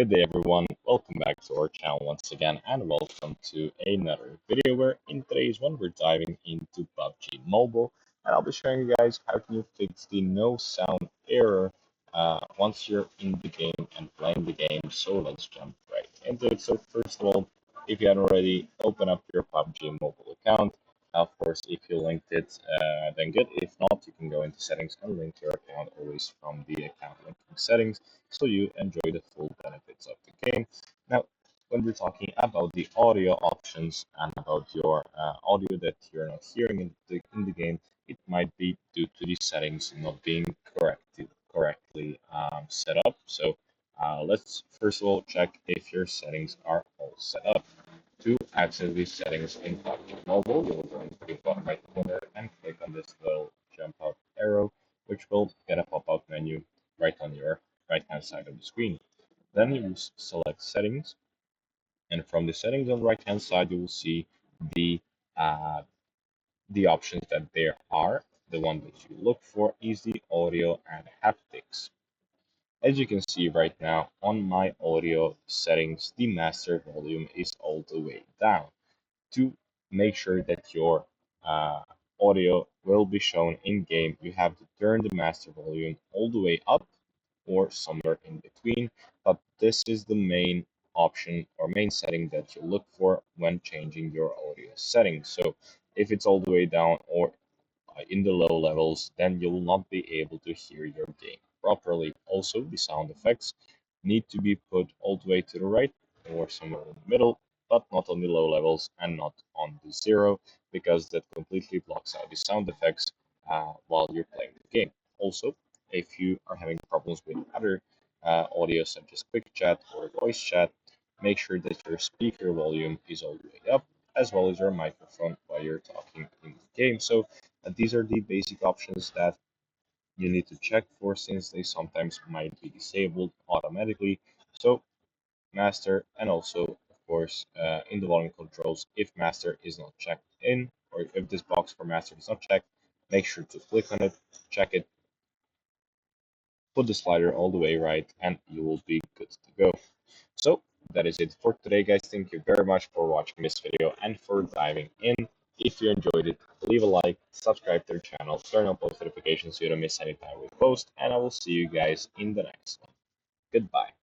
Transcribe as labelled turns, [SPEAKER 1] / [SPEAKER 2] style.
[SPEAKER 1] Good day, everyone. Welcome back to our channel once again, and welcome to another video where in today's one we're diving into PUBG Mobile, and I'll be showing you guys how can you fix the no sound error once you're in the game and playing the game. So let's jump right into it. So first of all, if you haven't already, open up your PUBG Mobile account. Of course, if you linked it, then good. If not, you can go into settings and link your account always from the account linking settings so you enjoy the full benefits of the game. Now, when we're talking about the audio options and about your audio that you're not hearing in the game, it might be due to the settings not being correctly set up. So let's first of all check if your settings are all set up. To access these settings in PUBG Mobile, you'll go into the bottom right corner and click on this little jump up arrow, which will get a pop-up menu right on your right hand side of the screen. Then you will select settings, and from the settings on the right hand side, you will see the uh, the options that there are. The one that you look for is the audio and haptics. As you can see right now on my audio settings, the master volume is all the way down. To make sure that your uh, audio will be shown in game, you have to turn the master volume all the way up or somewhere in between. But this is the main option or main setting that you look for when changing your audio settings. So if it's all the way down or in the low levels, then you will not be able to hear your game properly. Also, the sound effects need to be put all the way to the right or somewhere in the middle, but not on the low levels and not on the zero, because that completely blocks out the sound effects while you're playing the game. Also, if you are having problems with other audio such as quick chat or voice chat, make sure that your speaker volume is all the way up, as well as your microphone while you're talking in the game. So these are the basic options that you need to check for, since they sometimes might be disabled automatically. So master, and also of course in the volume controls, if master is not checked in, or if this box for master is not checked, make sure to click on it, check it, put the slider all the way right, and you will be good to go. So that is it for today, guys. Thank you very much for watching this video and for diving in. If you enjoyed it, leave a like, subscribe to the channel, turn on post notifications so you don't miss any time we post, and I will see you guys in the next one. Goodbye.